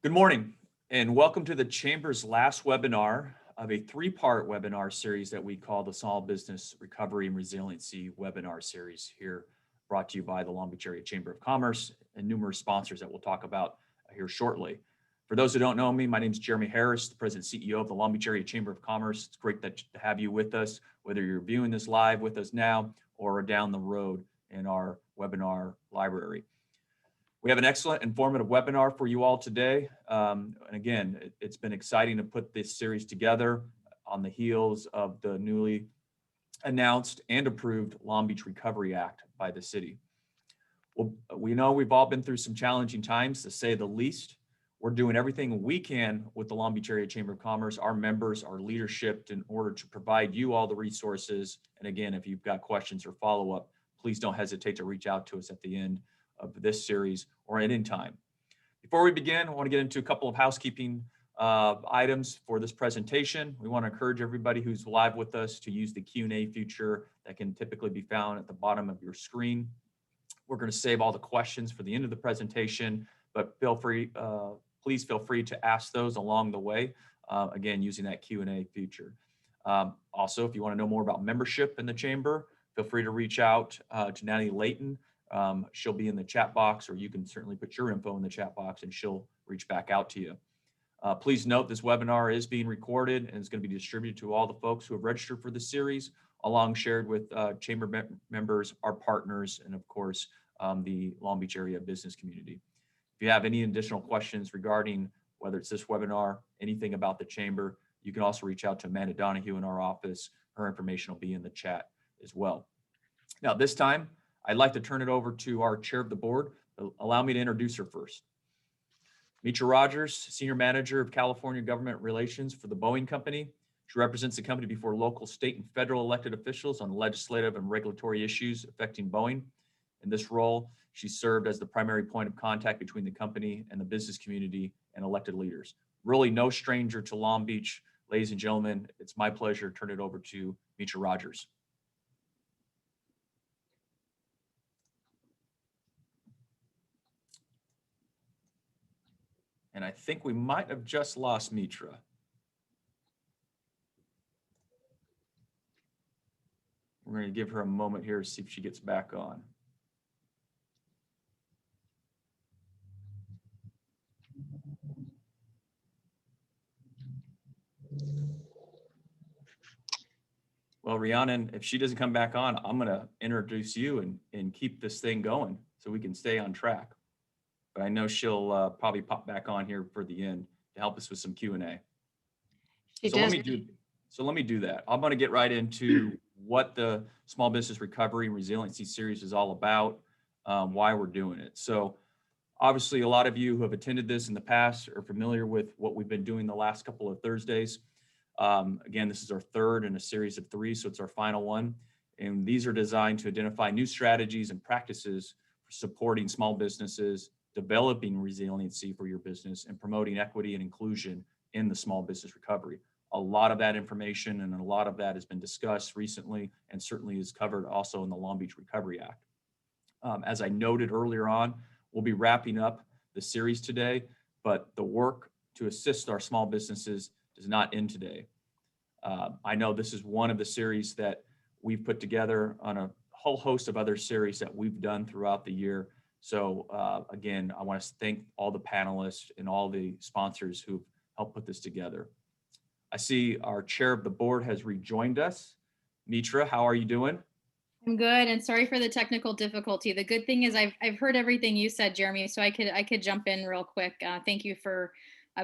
Good morning, and welcome to the Chamber's last webinar of a three-part webinar series that we call the Small Business Recovery and Resiliency webinar series here, brought to you by the Long Beach Area Chamber of Commerce and numerous sponsors that we'll talk about here shortly. For those who don't know me, my name is Jeremy Harris, the President and CEO of the Long Beach Area Chamber of Commerce. It's great to have you with us, whether you're viewing this live with us now or down the road in our webinar library. We have an excellent informative webinar for you all today. And again, it's been exciting to put this series together on the heels of the newly announced and approved Long Beach Recovery Act by the city. Well, we know we've all been through some challenging times, to say the least. We're doing everything we can with the Long Beach Area Chamber of Commerce, our members, our leadership, in order to provide you all the resources. And again, if you've got questions or follow-up, please don't hesitate to reach out to us at the end of this series or at any time. Before we begin, I want to get into a couple of housekeeping items for this presentation. We want to encourage everybody who's live with us to use the Q&A feature that can typically be found at the bottom of your screen. We're going to save all the questions for the end of the presentation, but please feel free to ask those along the way, again, using that Q&A feature. Also, if you want to know more about membership in the Chamber, feel free to reach out to Natalie Layton. She'll be in the chat box, or you can certainly put your info in the chat box and she'll reach back out to you. Please note this webinar is being recorded and is going to be distributed to all the folks who have registered for the series, along shared with Chamber members, our partners, and of course, the Long Beach area business community. If you have any additional questions regarding whether it's this webinar, anything about the Chamber, you can also reach out to Amanda Donahue in our office. Her information will be in the chat as well. Now, this time, I'd like to turn it over to our chair of the board. Allow me to introduce her first. Mitra Rogers, Senior Manager of California Government Relations for the Boeing Company. She represents the company before local, state, and federal elected officials on legislative and regulatory issues affecting Boeing. In this role, she served as the primary point of contact between the company and the business community and elected leaders. Really no stranger to Long Beach. Ladies and gentlemen, it's my pleasure to turn it over to Mitra Rogers. And I think we might have just lost Mitra. We're going to give her a moment here to see if she gets back on. Well, Rhiannon, if she doesn't come back on, I'm going to introduce you and keep this thing going so we can stay on track. But I know she'll probably pop back on here for the end to help us with some Q&A. So let me do that. I'm going to get right into what the Small Business Recovery and Resiliency series is all about, why we're doing it. So obviously, a lot of you who have attended this in the past are familiar with what we've been doing the last couple of Thursdays. Again, this is our third in a series of three, so it's our final one. And these are designed to identify new strategies and practices for supporting small businesses, developing resiliency for your business, and promoting equity and inclusion in the small business recovery. A lot of that information and a lot of that has been discussed recently and certainly is covered also in the Long Beach Recovery Act. As I noted earlier on, we'll be wrapping up the series today, but the work to assist our small businesses does not end today. I know this is one of the series that we've put together on a whole host of other series that we've done throughout the year. So again, I want to thank all the panelists and all the sponsors who've helped put this together. I see our chair of the board has rejoined us. Mitra, how are you doing? I'm good, and sorry for the technical difficulty. The good thing is I've heard everything you said, Jeremy, so I could jump in real quick. Thank you for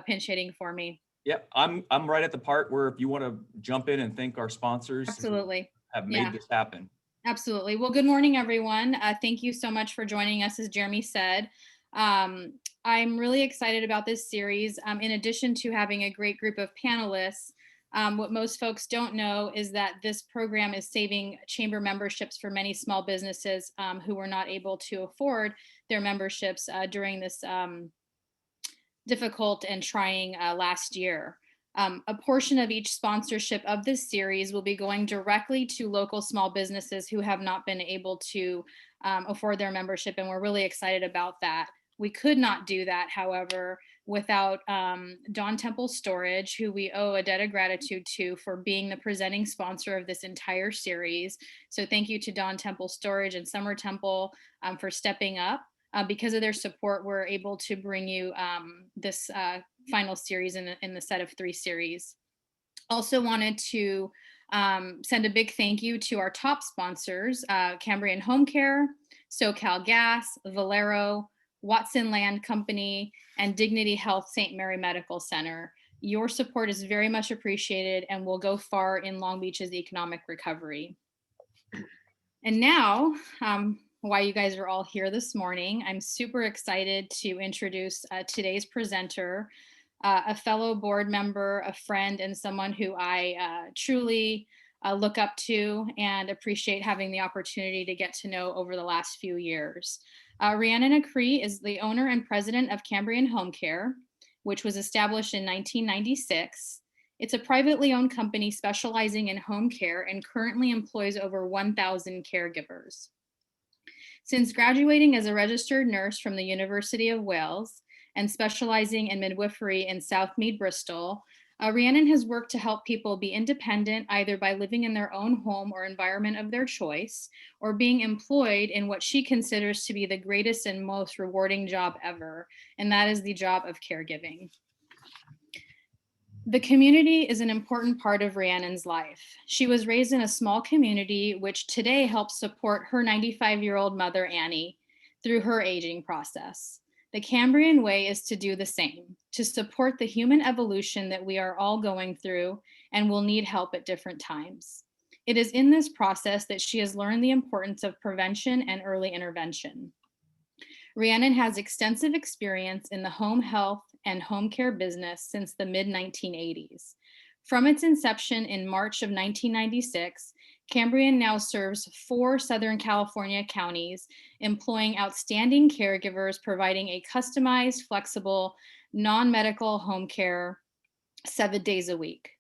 pinch hitting for me. Yep, I'm right at the part where if you want to jump in and thank our sponsors Absolutely. who have made this happen. Absolutely. Well, good morning, everyone. Thank you so much for joining us, as Jeremy said. I'm really excited about this series. In addition to having a great group of panelists, what most folks don't know is that this program is saving chamber memberships for many small businesses who were not able to afford their memberships during this difficult and trying last year. A portion of each sponsorship of this series will be going directly to local small businesses who have not been able to afford their membership, and we're really excited about that. We could not do that, however, without Dawn Temple Storage, who we owe a debt of gratitude to for being the presenting sponsor of this entire series. So thank you to Dawn Temple Storage and Summer Temple for stepping up. Because of their support, we're able to bring you this final series in the set of 3 series. Also wanted to send a big thank you to our top sponsors, Cambrian Home Care, SoCal Gas, Valero, Watson Land Company, and Dignity Health St. Mary Medical Center. Your support is very much appreciated and will go far in Long Beach's economic recovery. And now, why you guys are all here this morning, I'm super excited to introduce today's presenter, a fellow board member, a friend, and someone who I truly look up to and appreciate having the opportunity to get to know over the last few years. Rhiannon Acree is the owner and president of Cambrian Home Care, which was established in 1996. It's a privately owned company specializing in home care and currently employs over 1,000 caregivers. Since graduating as a registered nurse from the University of Wales and specializing in midwifery in Southmead, Bristol, Rhiannon has worked to help people be independent either by living in their own home or environment of their choice, or being employed in what she considers to be the greatest and most rewarding job ever, and that is the job of caregiving. The community is an important part of Rhiannon's life. She was raised in a small community, which today helps support her 95-year-old mother, Annie, through her aging process. The Cambrian way is to do the same, to support the human evolution that we are all going through and will need help at different times. It is in this process that she has learned the importance of prevention and early intervention. Rhiannon has extensive experience in the home health and home care business since the mid-1980s. From its inception in March of 1996, Cambrian now serves 4 Southern California counties, employing outstanding caregivers, providing a customized, flexible, non-medical home care 7 days a week.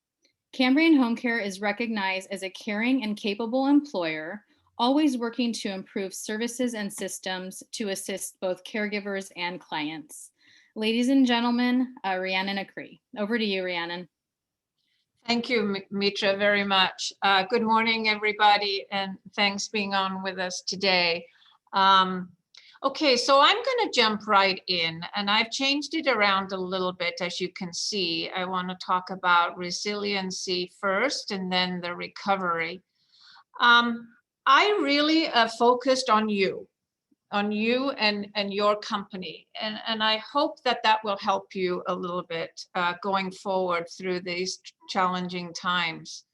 Cambrian Home Care is recognized as a caring and capable employer, always working to improve services and systems to assist both caregivers and clients. Ladies and gentlemen, Rhiannon Acree. Over to you, Rhiannon. Thank you, Mitra, very much. Good morning, everybody, and thanks being on with us today. Okay, so I'm going to jump right in, and I've changed it around a little bit, as you can see. I want to talk about resiliency first, and then the recovery. I really focused on you and your company. And I hope that that will help you a little bit going forward through these challenging times.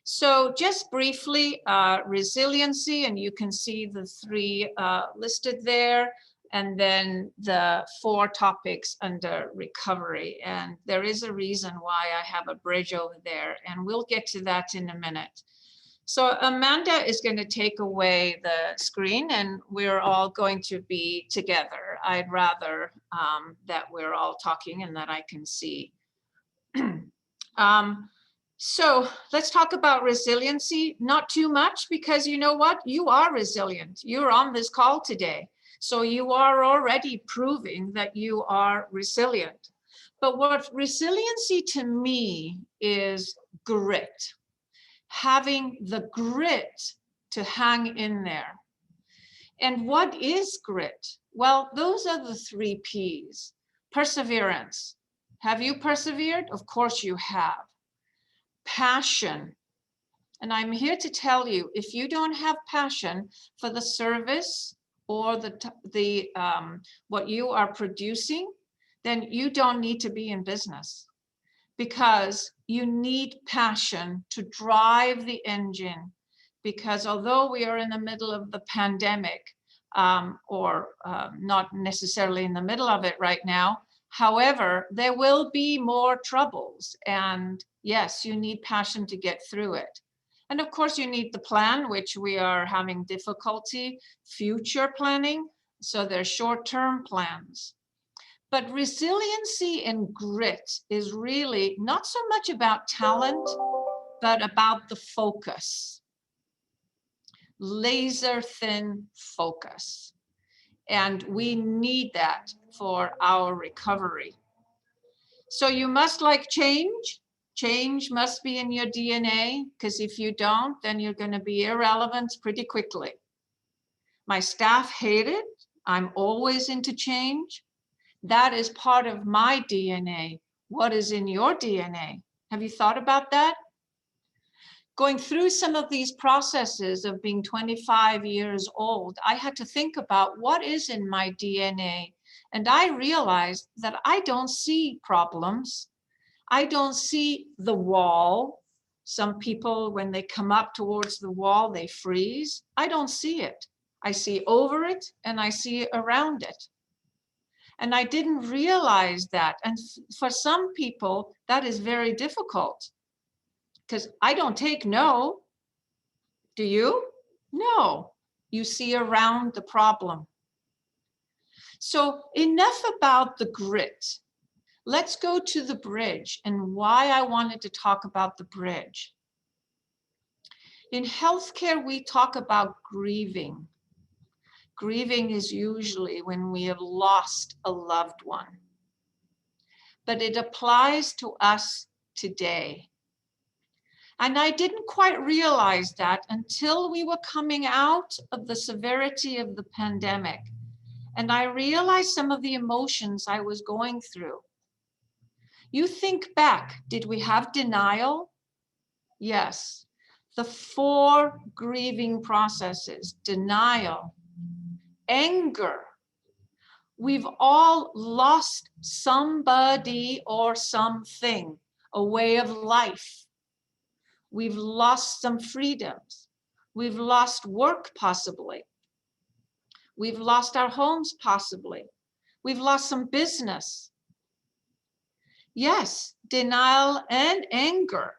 So just briefly, resiliency, and you can see the 3 listed there, and then the 4 topics under recovery. And there is a reason why I have a bridge over there, and we'll get to that in a minute. So Amanda is going to take away the screen, and we're all going to be together. I'd rather that we're all talking and that I can see. So let's talk about resiliency. Not too much, because you know what? You are resilient. You're on this call today. So you are already proving that you are resilient. But what resiliency to me is grit. Having the grit to hang in there. And what is grit? Well, those are the 3 P's. Perseverance. Have you persevered? Of course you have. Passion. And I'm here to tell you, if you don't have passion for the service or the what you are producing, then you don't need to be in business. Because you need passion to drive the engine. Because although we are in the middle of the pandemic, or not necessarily in the middle of it right now, however, there will be more troubles. And yes, you need passion to get through it. And of course, you need the plan, which we are having difficulty, future planning. So there's short-term plans. But resiliency and grit is really not so much about talent, but about the focus. Laser thin focus. And we need that for our recovery. So you must like change. Change must be in your DNA, because if you don't, then you're going to be irrelevant pretty quickly. My staff hate it. I'm always into change. That is part of my DNA. What is in your DNA? Have you thought about that? Going through some of these processes of being 25 years old, I had to think about what is in my DNA. And I realized that I don't see problems. I don't see the wall. Some people, when they come up towards the wall, they freeze. I don't see it. I see over it and I see around it. And I didn't realize that. And for some people, that is very difficult, because I don't take no. Do you? No. You see around the problem. So enough about the grit. Let's go to the bridge and why I wanted to talk about the bridge. In healthcare, we talk about grieving. Grieving is usually when we have lost a loved one. But it applies to us today. And I didn't quite realize that until we were coming out of the severity of the pandemic. And I realized some of the emotions I was going through. You think back, did we have denial? Yes. The 4 grieving processes: denial, anger. We've all lost somebody or something, a way of life. We've lost some freedoms. We've lost work, possibly. We've lost our homes, possibly. We've lost some business. Yes, denial and anger,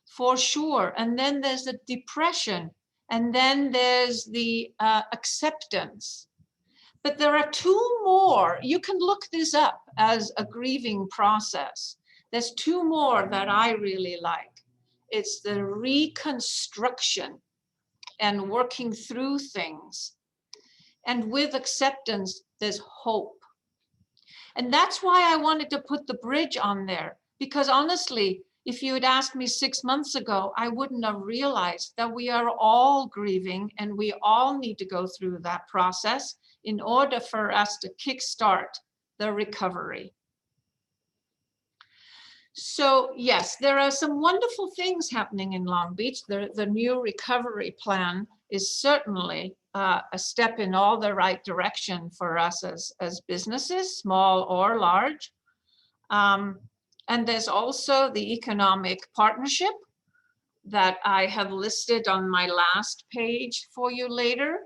for sure. And then there's the depression. And then there's the acceptance. But there are 2 more. You can look this up as a grieving process. There's 2 more that I really like. It's the reconstruction and working through things. And with acceptance, there's hope. And that's why I wanted to put the bridge on there, because honestly, if you had asked me 6 months ago, I wouldn't have realized that we are all grieving and we all need to go through that process in order for us to kickstart the recovery. So yes, there are some wonderful things happening in Long Beach. The new recovery plan is certainly a step in all the right direction for us as businesses, small or large. And there's also the economic partnership that I have listed on my last page for you later,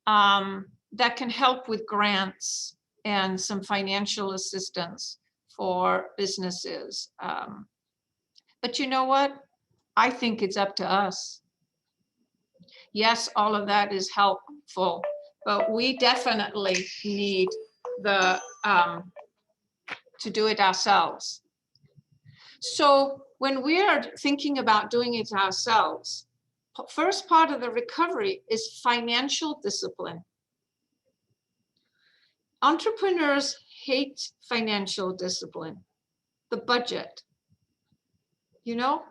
that can help with grants and some financial assistance for businesses. But you know what? I think it's up to us. Yes, all of that is helpful, but we definitely need to do it ourselves. So when we are thinking about doing it ourselves, first part of the recovery is financial discipline. Entrepreneurs hate financial discipline, the budget. You know,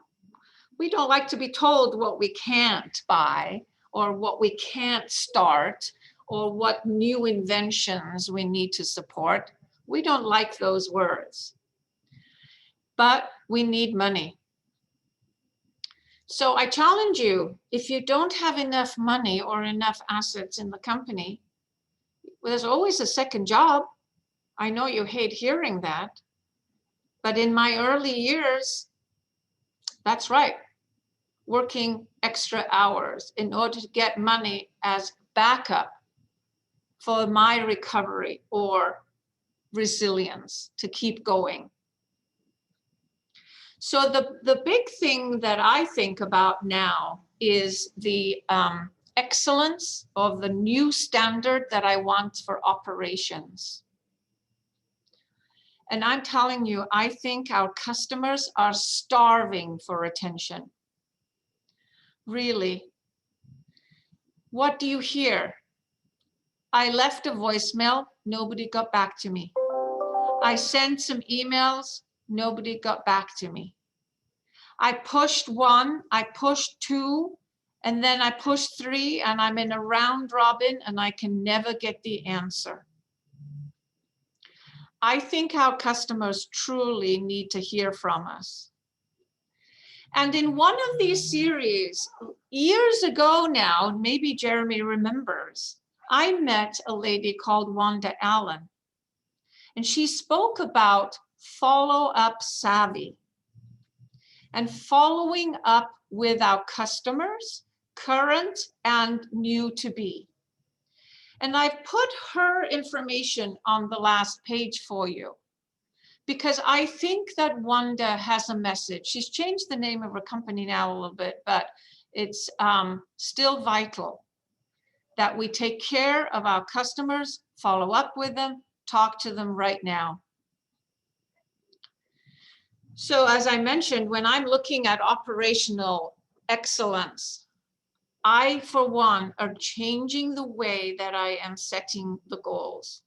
we don't like to be told what we can't buy or what we can't start or what new inventions we need to support. We don't like those words, but we need money. So I challenge you, if you don't have enough money or enough assets in the company, well, there's always a second job. I know you hate hearing that, but in my early years, that's right, working extra hours in order to get money as backup for my recovery or resilience to keep going. So the big thing that I think about now is the excellence of the new standard that I want for operations. And I'm telling you, I think our customers are starving for attention. Really. What do you hear? I left a voicemail, nobody got back to me. I sent some emails, nobody got back to me. I pushed 1, I pushed 2, and then I pushed 3, and I'm in a round robin and I can never get the answer. I think our customers truly need to hear from us. And in one of these series, years ago now, maybe Jeremy remembers, I met a lady called Wanda Allen, and she spoke about follow-up savvy and following up with our customers, current and new to be. And I've put her information on the last page for you, because I think that Wanda has a message. She's changed the name of her company now a little bit, but it's still vital that we take care of our customers, follow up with them, talk to them right now. So as I mentioned, when I'm looking at operational excellence, I, for one, are changing the way that I am setting the goals.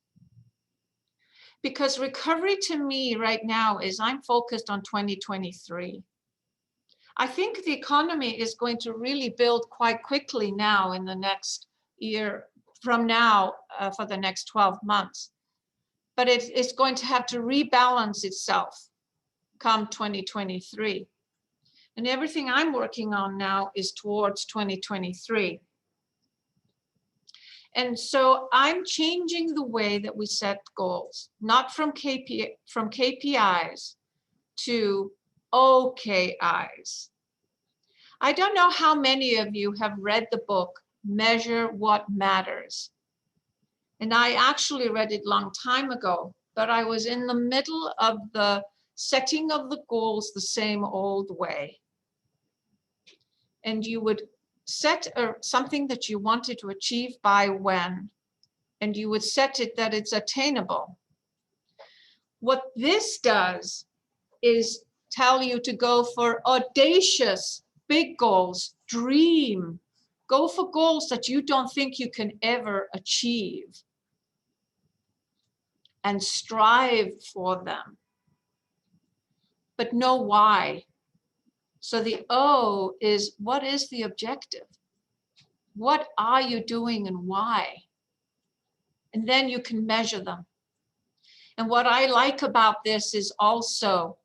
Because recovery to me right now is I'm focused on 2023. I think the economy is going to really build quite quickly now in the next year from now for the next 12 months. But it's going to have to rebalance itself come 2023. And everything I'm working on now is towards 2023. And so I'm changing the way that we set goals, not from KPIs to OKIs. I don't know how many of you have read the book, Measure What Matters. And I actually read it a long time ago, but I was in the middle of the setting of the goals the same old way. And you would set something that you wanted to achieve by when, and you would set it that it's attainable. What this does is tell you to go for audacious, big goals, dream, go for goals that you don't think you can ever achieve, and strive for them, but know why. So the O is, what is the objective? What are you doing and why? And then you can measure them. And what I like about this is also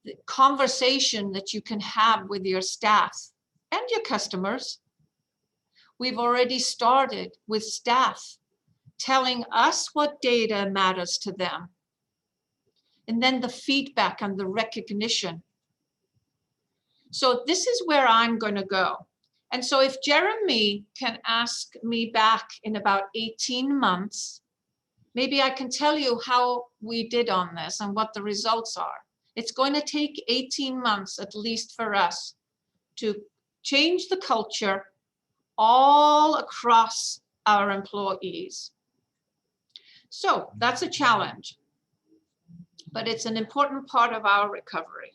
the conversation that you can have with your staff and your customers. We've already started with staff telling us what data matters to them. And then the feedback and the recognition. So this is where I'm going to go. And so if Jeremy can ask me back in about 18 months, maybe I can tell you how we did on this and what the results are. It's going to take 18 months, at least for us, to change the culture all across our employees. So that's a challenge, but it's an important part of our recovery.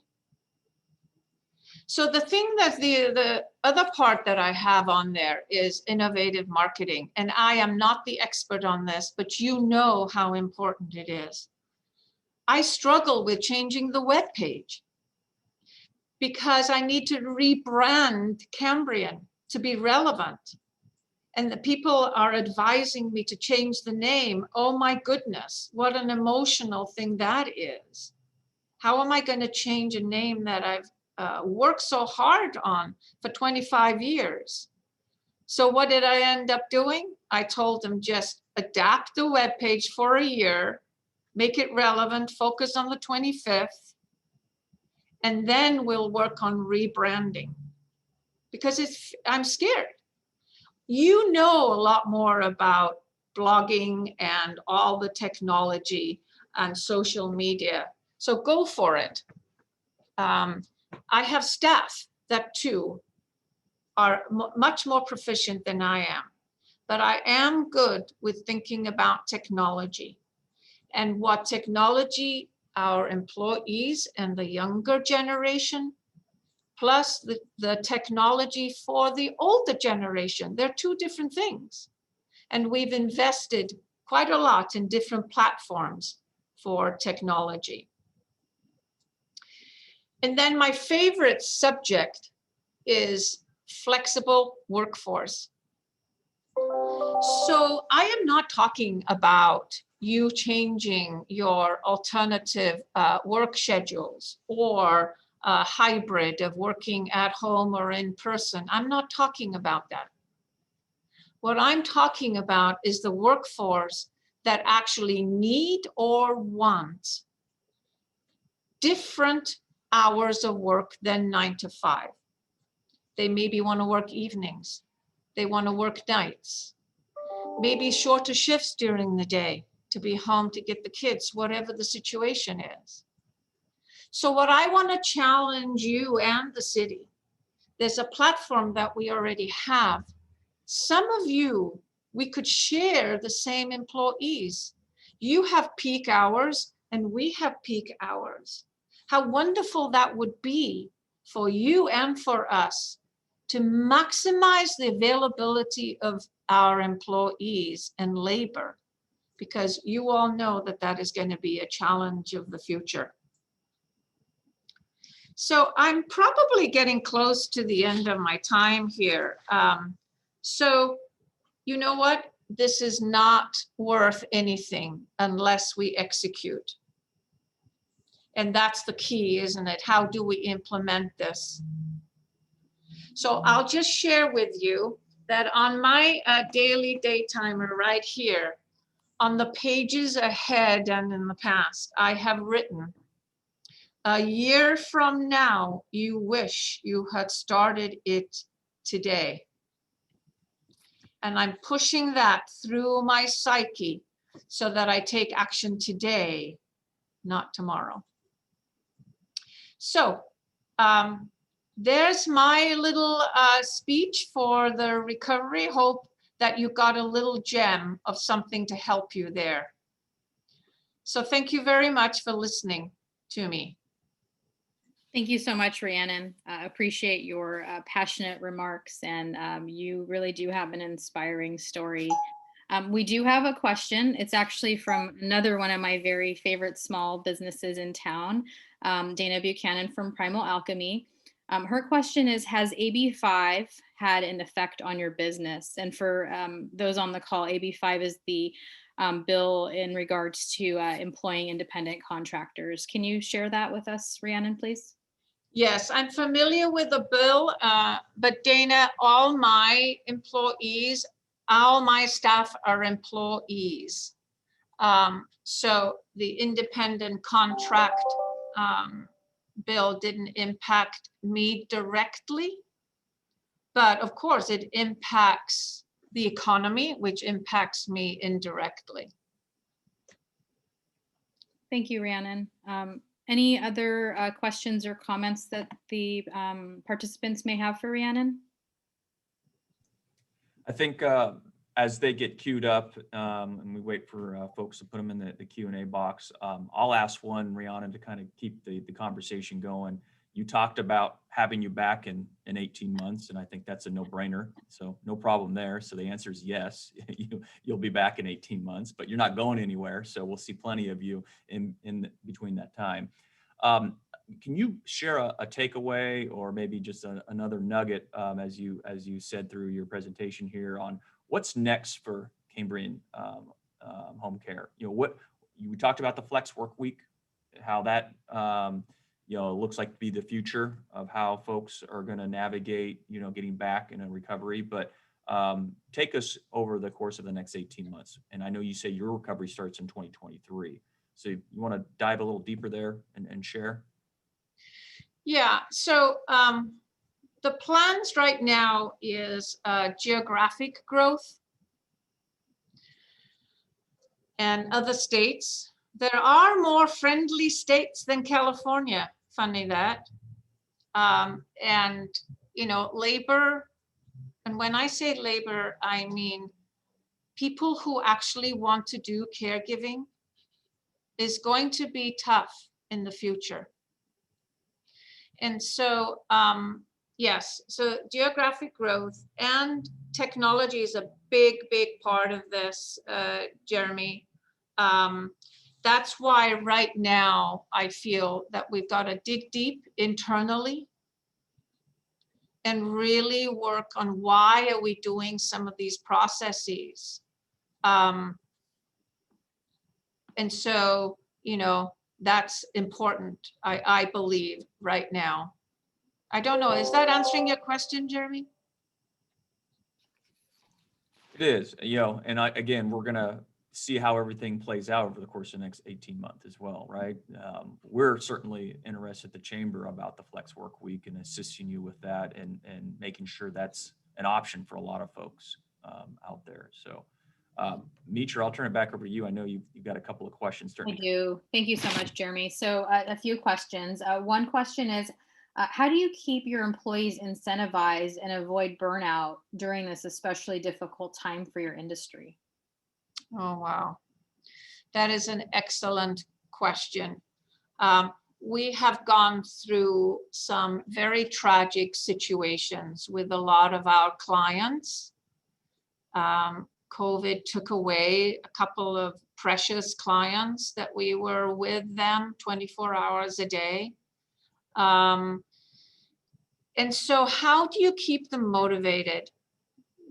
So the thing that the other part that I have on there is innovative marketing. And I am not the expert on this, but you know how important it is. I struggle with changing the web page because I need to rebrand Cambrian to be relevant. And the people are advising me to change the name. Oh my goodness, what an emotional thing that is. How am I going to change a name that I've worked so hard on for 25 years? So what did I end up doing? I told them just adapt the web page for a year, make it relevant, focus on the 25th, and then we'll work on rebranding. Because I'm scared. You know a lot more about blogging and all the technology and social media, so go for it. I have staff that too are much more proficient than I am, but I am good with thinking about technology and what technology our employees and the younger generation, plus the technology for the older generation. They're two different things. And we've invested quite a lot in different platforms for technology. And then my favorite subject is flexible workforce. So I am not talking about you changing your alternative work schedules or a hybrid of working at home or in person. I'm not talking about that. What I'm talking about is the workforce that actually need or want different hours of work than 9 to 5. They maybe want to work evenings. They want to work nights. Maybe shorter shifts during the day to be home to get the kids, whatever the situation is. So what I want to challenge you and the city, there's a platform that we already have. Some of you, we could share the same employees. You have peak hours and we have peak hours. How wonderful that would be for you and for us to maximize the availability of our employees and labor, because you all know that that is going to be a challenge of the future. So I'm probably getting close to the end of my time here. So you know what? This is not worth anything unless we execute. And that's the key, isn't it? How do we implement this? So I'll just share with you that on my daily day timer right here, on the pages ahead and in the past, I have written, a year from now, you wish you had started it today. And I'm pushing that through my psyche so that I take action today, not tomorrow. So there's my little speech for the recovery. Hope that you got a little gem of something to help you there. So thank you very much for listening to me. Thank you so much, Rhiannon. Appreciate your passionate remarks, and you really do have an inspiring story. We do have a question. It's actually from another one of my very favorite small businesses in town, Dana Buchanan from Primal Alchemy. Her question is, has AB5 had an effect on your business? And for those on the call, AB5 is the bill in regards to employing independent contractors. Can you share that with us, Rhiannon, please? Yes, I'm familiar with the bill, but Dana, all my employees, all my staff are employees. So the independent contract bill didn't impact me directly, but of course it impacts the economy, which impacts me indirectly. Thank you, Rhiannon. Any other questions or comments that the participants may have for Rhiannon? I think as they get queued up and we wait for folks to put them in the Q&A box, I'll ask one, Rhiannon, to kind of keep the conversation going. You talked about having you back in 18 months, and I think that's a no-brainer. So no problem there. So the answer is yes, you'll be back in 18 months, but you're not going anywhere. So we'll see plenty of you in between that time. Can you share a takeaway or maybe just another nugget as you said through your presentation here on what's next for Cambrian Home Care? You know, we talked about the flex work week, how that looks like to be the future of how folks are going to navigate, getting back in a recovery. But take us over the course of the next 18 months. And I know you say your recovery starts in 2023. So you want to dive a little deeper there and share? Yeah, so the plans right now is geographic growth and other states. There are more friendly states than California, funny that. And, labor, and when I say labor, I mean people who actually want to do caregiving is going to be tough in the future. And so Yes, so geographic growth and technology is a big, big part of this, Jeremy. That's why right now I feel that we've got to dig deep internally and really work on why are we doing some of these processes. And so, that's important, I believe, right now. I don't know, is that answering your question, Jeremy? It is, and again, we're gonna see how everything plays out over the course of the next 18 months as well, right? We're certainly interested at the chamber about the flex work week and assisting you with that and making sure that's an option for a lot of folks out there. So, Mitra, I'll turn it back over to you. I know you've got a couple of questions. I do. Thank you so much, Jeremy. So a few questions. One question is, how do you keep your employees incentivized and avoid burnout during this especially difficult time for your industry? Oh, wow. That is an excellent question. We have gone through some very tragic situations with a lot of our clients. COVID took away a couple of precious clients that we were with them 24 hours a day. And so how do you keep them motivated?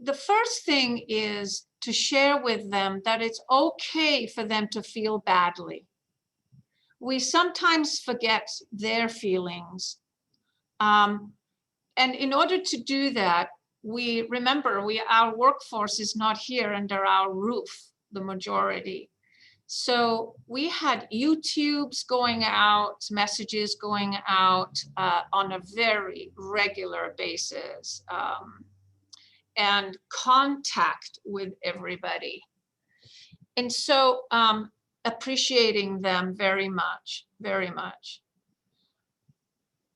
The first thing is to share with them that it's okay for them to feel badly. We sometimes forget their feelings. And in order to do that, our workforce is not here under our roof, the majority. So we had YouTubes going out, messages going out on a very regular basis, and contact with everybody. And so appreciating them very much, very much.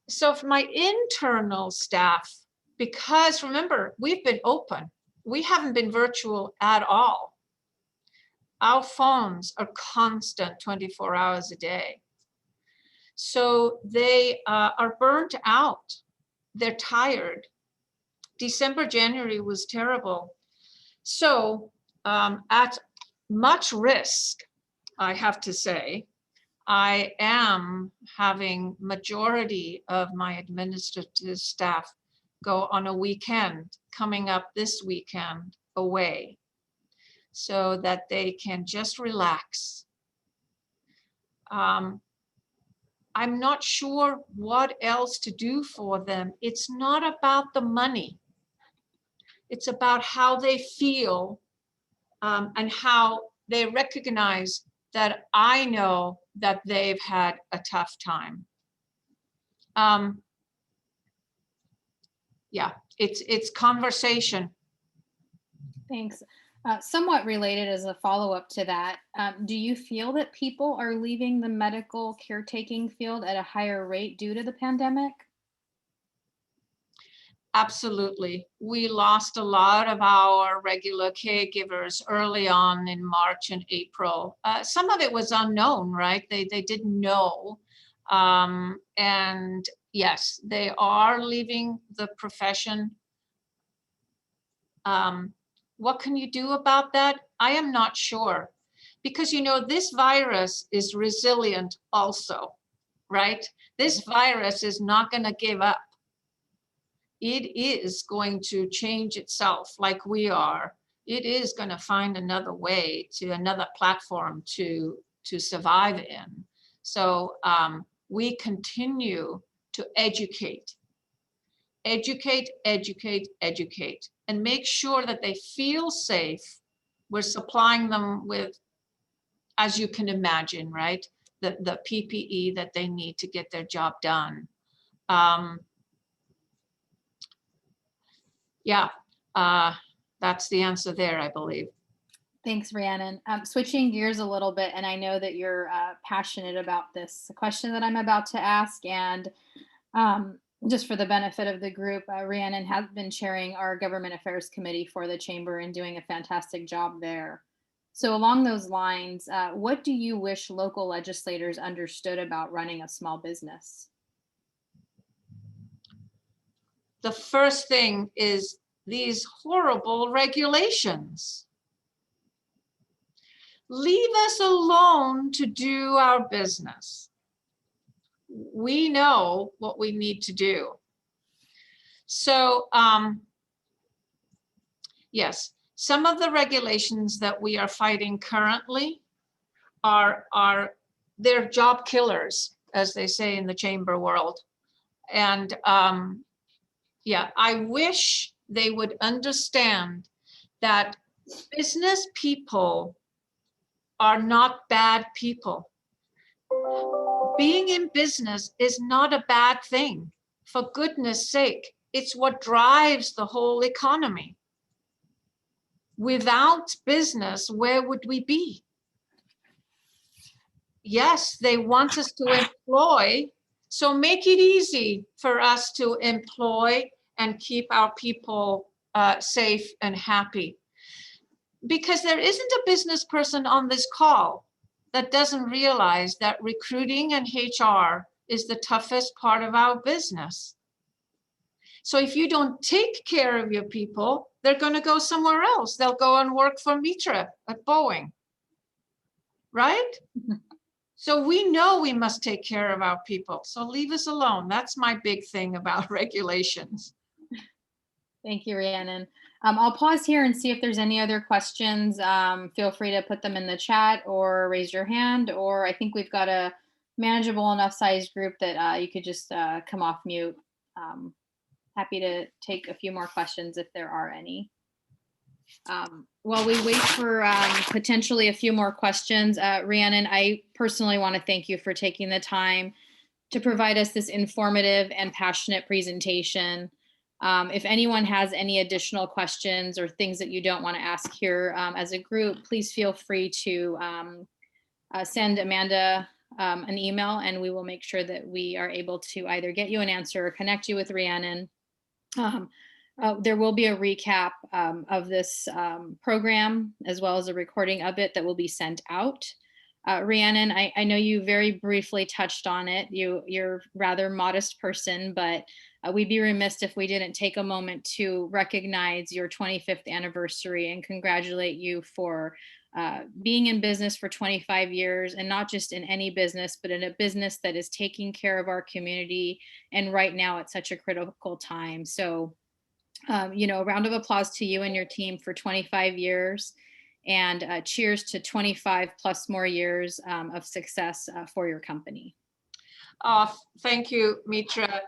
So for my internal staff, because remember, we've been open, we haven't been virtual at all. Our phones are constant 24 hours a day. So they are burnt out. They're tired. December, January was terrible. So at much risk, I have to say, I am having majority of my administrative staff go on a weekend, coming up this weekend away, so that they can just relax. I'm not sure what else to do for them. It's not about the money. It's about how they feel and how they recognize that I know that they've had a tough time. Yeah, it's conversation. Thanks. Somewhat related as a follow-up to that, do you feel that people are leaving the medical caretaking field at a higher rate due to the pandemic? Absolutely. We lost a lot of our regular caregivers early on in March and April. Some of it was unknown, right? They didn't know. And yes, they are leaving the profession. What can you do about that? I am not sure. Because, this virus is resilient also, right? This virus is not going to give up. It is going to change itself like we are. It is going to find another way, to another platform to survive in. So we continue to educate, and make sure that they feel safe. We're supplying them with, as you can imagine, right, the PPE that they need to get their job done. Yeah, that's the answer there, I believe. Thanks, Rhiannon. Switching gears a little bit, and I know that you're passionate about this question that I'm about to ask, and just for the benefit of the group, Rhiannon has been chairing our Government Affairs Committee for the Chamber and doing a fantastic job there. So along those lines, what do you wish local legislators understood about running a small business? the first thing is these horrible regulations. Leave us alone to do our business. We know what we need to do. So, yes, some of the regulations that we are fighting currently they're job killers, as they say in the chamber world. And yeah, I wish they would understand that business people are not bad people. Being in business is not a bad thing. For goodness sake, it's what drives the whole economy. Without business, where would we be? Yes, they want us to employ, so make it easy for us to employ and keep our people safe and happy. Because there isn't a business person on this call that doesn't realize that recruiting and HR is the toughest part of our business. So if you don't take care of your people, they're going to go somewhere else. They'll go and work for Mitra at Boeing, right? So we know we must take care of our people. So leave us alone. That's my big thing about regulations. Thank you, Rhiannon. I'll pause here and see if there's any other questions. Feel free to put them in the chat or raise your hand, or I think we've got a manageable enough sized group that you could just come off mute. Happy to take a few more questions if there are any. While we wait for potentially a few more questions, Rhiannon, I personally want to thank you for taking the time to provide us this informative and passionate presentation. If anyone has any additional questions or things that you don't want to ask here as a group, please feel free to send Amanda an email, and we will make sure that we are able to either get you an answer or connect you with Rhiannon. There will be a recap of this program, as well as a recording of it that will be sent out. Rhiannon, I know you very briefly touched on it. You're a rather modest person, but we'd be remiss if we didn't take a moment to recognize your 25th anniversary and congratulate you for being in business for 25 years, and not just in any business, but in a business that is taking care of our community. And right now at such a critical time. So, a round of applause to you and your team for 25 years, and cheers to 25 plus more years of success for your company. Thank you, Mitra.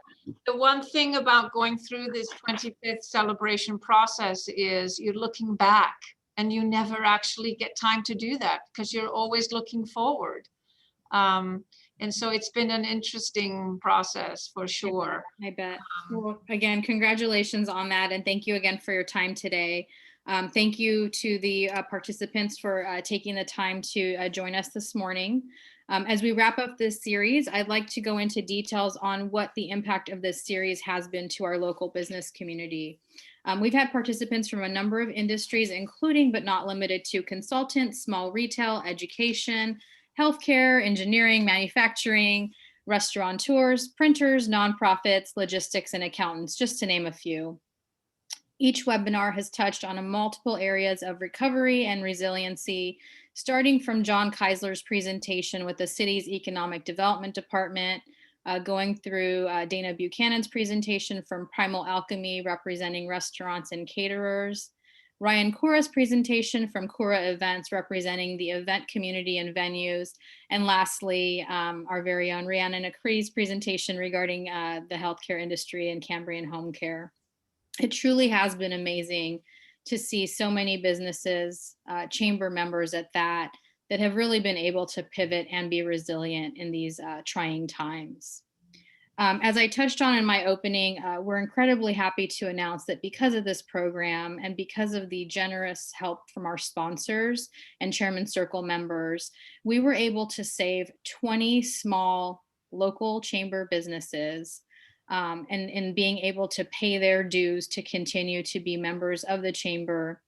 The one thing about going through this 25th celebration process is you're looking back, and you never actually get time to do that because you're always looking forward. And so it's been an interesting process for sure. I bet. Well, again, congratulations on that. And thank you again for your time today. Thank you to the participants for taking the time to join us this morning. As we wrap up this series, I'd like to go into details on what the impact of this series has been to our local business community. We've had participants from a number of industries, including but not limited to consultants, small retail, education, healthcare, engineering, manufacturing, restaurateurs, printers, nonprofits, logistics, and accountants, just to name a few. Each webinar has touched on multiple areas of recovery and resiliency, starting from John Keisler's presentation with the city's Economic Development Department, going through Dana Buchanan's presentation from Primal Alchemy, representing restaurants and caterers, Ryan Kura's presentation from Kura Events, representing the event community and venues. And lastly, our very own Rhiannon Akri's presentation regarding the healthcare industry and Cambrian home care. It truly has been amazing to see so many businesses, chamber members at that have really been able to pivot and be resilient in these trying times. As I touched on in my opening, we're incredibly happy to announce that because of this program and because of the generous help from our sponsors and Chairman Circle members, we were able to save 20 small local chamber businesses and being able to pay their dues to continue to be members of the chamber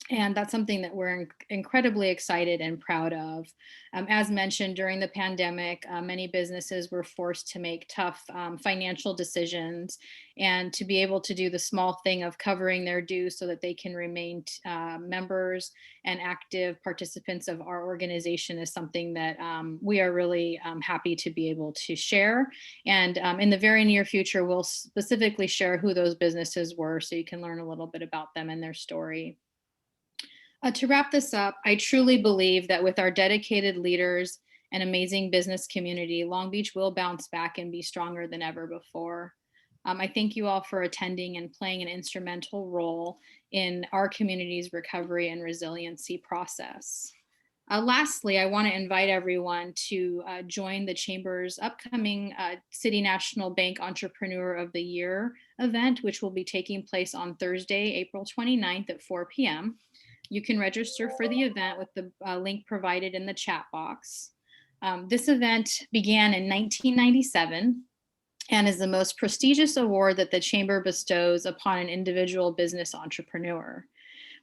And that's something that we're incredibly excited and proud of. As mentioned, during the pandemic, many businesses were forced to make tough financial decisions, and to be able to do the small thing of covering their dues so that they can remain members and active participants of our organization is something that we are really happy to be able to share. And in the very near future, we'll specifically share who those businesses were so you can learn a little bit about them and their story. To wrap this up, I truly believe that with our dedicated leaders and amazing business community, Long Beach will bounce back and be stronger than ever before. I thank you all for attending and playing an instrumental role in our community's recovery and resiliency process. Lastly, I want to invite everyone to join the Chamber's upcoming City National Bank Entrepreneur of the Year event, which will be taking place on Thursday, April 29th at 4 p.m. You can register for the event with the link provided in the chat box. This event began in 1997 and is the most prestigious award that the Chamber bestows upon an individual business entrepreneur.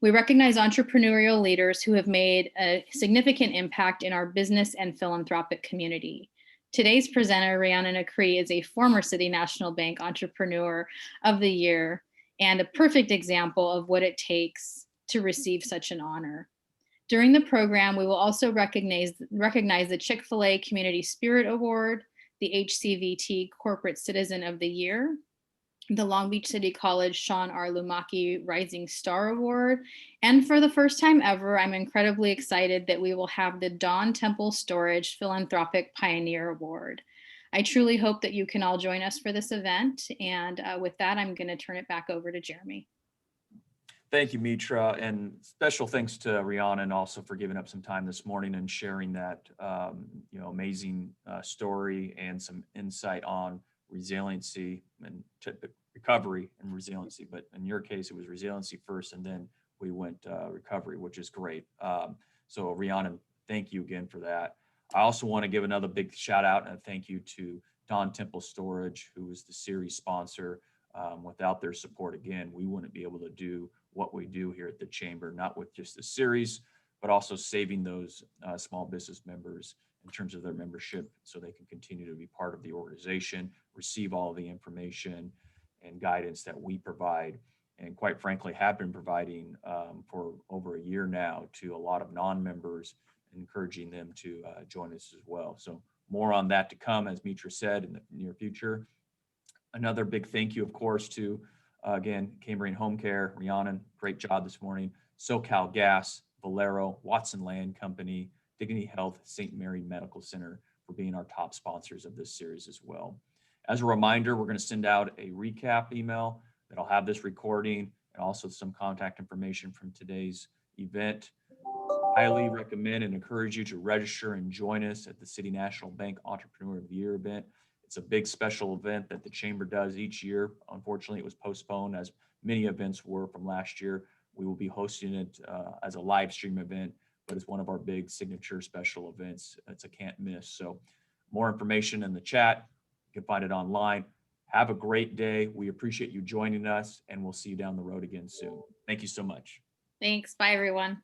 We recognize entrepreneurial leaders who have made a significant impact in our business and philanthropic community. Today's presenter, Rhiannon Acree, is a former City National Bank Entrepreneur of the Year and a perfect example of what it takes to receive such an honor. During the program, we will also recognize the Chick-fil-A Community Spirit Award, the HCVT Corporate Citizen of the Year, the Long Beach City College Sean R. Lumaki Rising Star Award. And for the first time ever, I'm incredibly excited that we will have the Dawn Temple Storage Philanthropic Pioneer Award. I truly hope that you can all join us for this event. And with that, I'm going to turn it back over to Jeremy. Thank you, Mitra, and special thanks to Rhiannon also for giving up some time this morning and sharing that amazing story and some insight on resiliency and recovery and resiliency. But in your case, it was resiliency first, and then we went recovery, which is great. So Rhiannon, thank you again for that. I also want to give another big shout out and a thank you to Dawn Temple Storage, who is the series sponsor. Without their support, again, we wouldn't be able to do what we do here at the Chamber, not with just the series, but also saving those small business members in terms of their membership so they can continue to be part of the organization, receive all of the information and guidance that we provide, and quite frankly have been providing for over a year now to a lot of non-members, encouraging them to join us as well. So more on that to come, as Mitra said, in the near future. Another big thank you, of course, to, again, Cambrian Home Care, Rhiannon, great job this morning, SoCal Gas, Valero, Watson Land Company, Dignity Health, St. Mary Medical Center for being our top sponsors of this series as well. As a reminder, we're going to send out a recap email that'll have this recording and also some contact information from today's event. Highly recommend and encourage you to register and join us at the City National Bank Entrepreneur of the Year event. It's a big special event that the Chamber does each year. Unfortunately, it was postponed, as many events were from last year. We will be hosting it as a live stream event, but it's one of our big signature special events. It's a can't miss. So more information in the chat. You can find it online. Have a great day. We appreciate you joining us, and we'll see you down the road again soon. Thank you so much. Thanks. Bye, everyone.